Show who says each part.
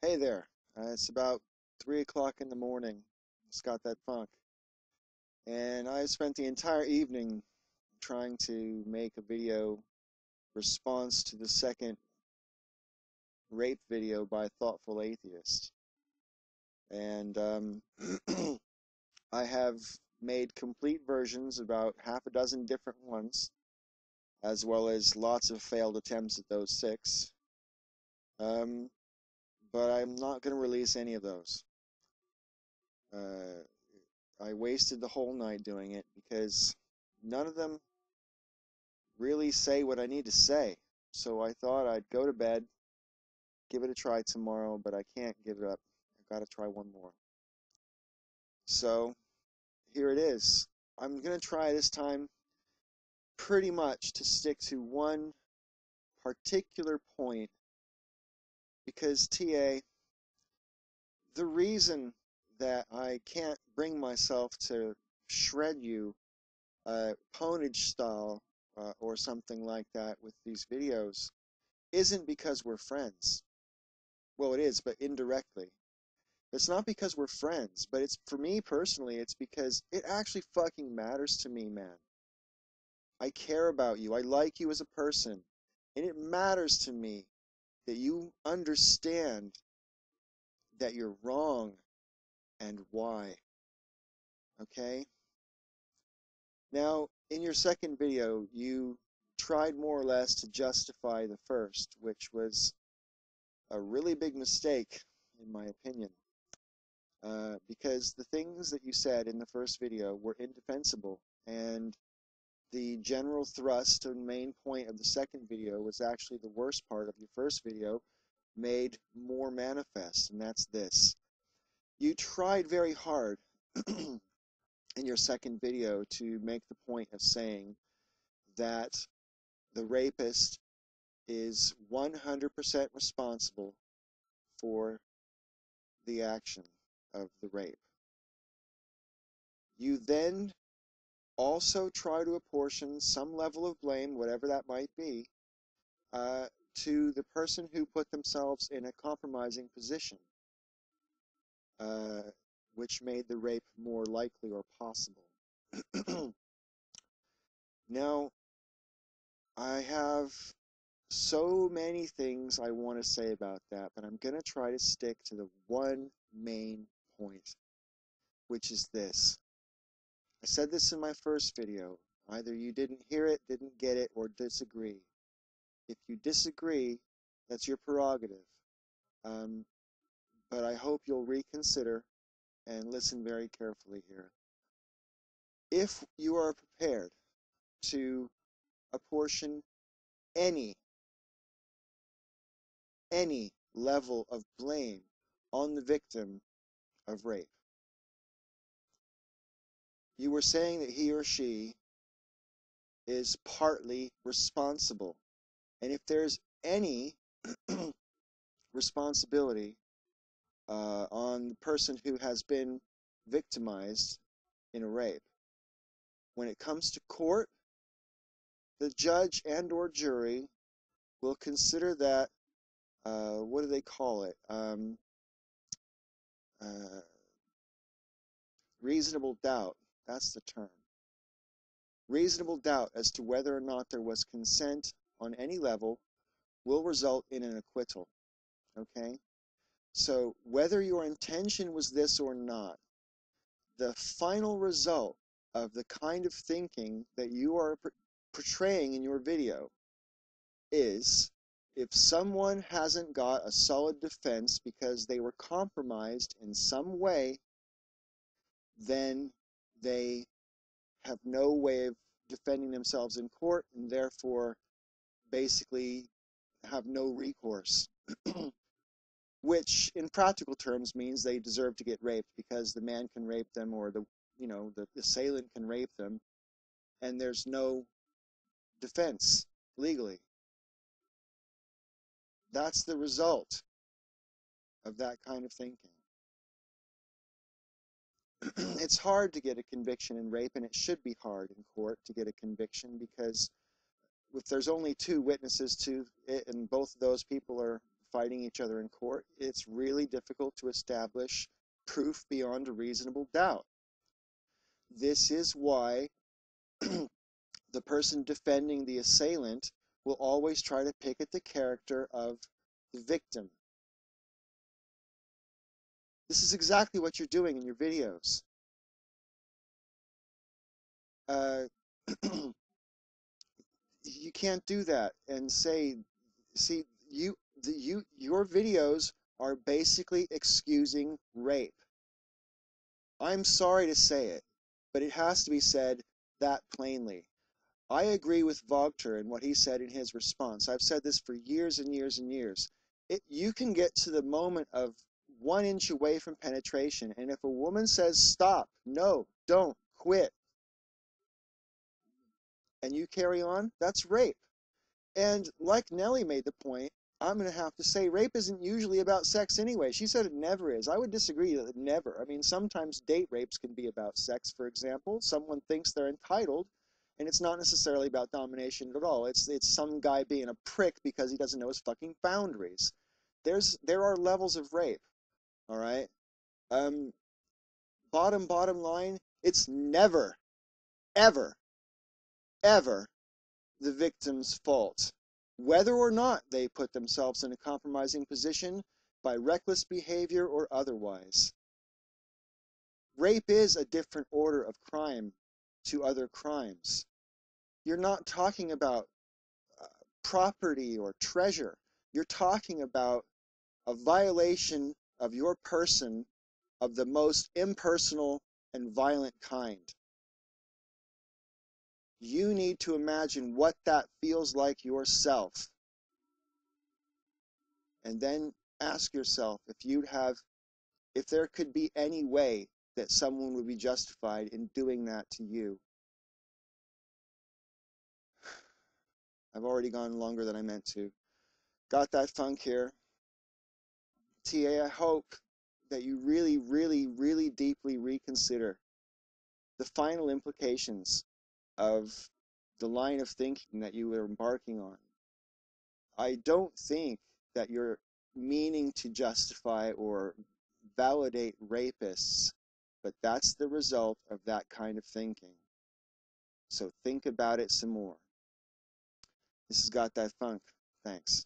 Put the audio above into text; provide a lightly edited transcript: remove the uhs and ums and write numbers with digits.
Speaker 1: Hey there. It's about 3 o'clock in the morning. It's got that funk. And I spent the entire evening trying to make a video response to the second rape video by Thoughtful Atheist. And I have made complete versions, about half a dozen different ones, as well as lots of failed attempts at those six. Um, but I'm not going to release any of those. Uh, I wasted the whole night doing it because none of them really say what I need to say. So I thought I'd go to bed, give it a try tomorrow, but I can't give it up. I've got to try one more. So here it is. I'm going to try this time pretty much to stick to one particular point because, TA, the reason that I can't bring myself to shred you ponage style or something like that with these videos isn't because we're friends. Well, it is, but indirectly. It's not because we're friends, but it's, for me personally, it's because it actually fucking matters to me, man. I care about you. I like you as a person. And it matters to me that you understand that you're wrong and why. Okay? Now, in your second video, you tried more or less to justify the first, which was a really big mistake, in my opinion. Because the things that you said in the first video were indefensible, and the general thrust and main point of the second video was actually the worst part of your first video made more manifest, and that's this. You tried very hard in your second video to make the point of saying that the rapist is 100% responsible for the action of the rape. You then also try to apportion some level of blame, whatever that might be, to the person who put themselves in a compromising position, uh, which made the rape more likely or possible. Now, I have so many things I want to say about that, but I'm going to try to stick to the one main point, which is this. I said this in my first video. Either you didn't hear it, didn't get it, or disagree. If you disagree, that's your prerogative. Um, but I hope you'll reconsider and listen very carefully here. If you are prepared to apportion any level of blame on the victim of rape, you were saying that he or she is partly responsible. And if there's any responsibility on the person who has been victimized in a rape, when it comes to court, the judge and or jury will consider that, what do they call it? Uh, reasonable doubt. That's the term. Reasonable doubt as to whether or not there was consent on any level will result in an acquittal. Okay? So whether your intention was this or not, the final result of the kind of thinking that you are portraying in your video is, if someone hasn't got a solid defense because they were compromised in some way, then they have no way of defending themselves in court and therefore basically have no recourse. Which in practical terms means they deserve to get raped because the man can rape them, or the assailant can rape them, and there's no defense legally. That's the result of that kind of thinking. It's hard to get a conviction in rape, and it should be hard in court to get a conviction, because if there's only two witnesses to it and both of those people are fighting each other in court, it's really difficult to establish proof beyond a reasonable doubt. This is why the person defending the assailant will always try to pick at the character of the victim. This is exactly what you're doing in your videos. You can't do that and say, see, your videos are basically excusing rape. I'm sorry to say it, but it has to be said that plainly. I agree with Wagner and what he said in his response. I've said this for years and years and years. You can get to the moment of 1 inch away from penetration, and if a woman says stop, no, don't, quit, and you carry on, that's rape. And like Nellie made the point, I'm going to have to say rape isn't usually about sex anyway. She said it never is. I would disagree that it never. I mean, sometimes date rapes can be about sex, for example. Someone thinks they're entitled, and it's not necessarily about domination at all. It's some guy being a prick because he doesn't know his fucking boundaries. There are levels of rape, all right? Bottom line, it's never, ever, ever the victim's fault, whether or not they put themselves in a compromising position by reckless behavior or otherwise. Rape is a different order of crime to other crimes. You're not talking about property or treasure. You're talking about a violation of your person of the most impersonal and violent kind. You need to imagine what that feels like yourself. And then ask yourself if there could be any way that someone would be justified in doing that to you. I've already gone longer than I meant to. Got that funk here. TA, I hope that you really, really, really deeply reconsider the final implications of the line of thinking that you were embarking on. I don't think that you're meaning to justify or validate rapists, but that's the result of that kind of thinking. So think about it some more. This has got that funk. Thanks.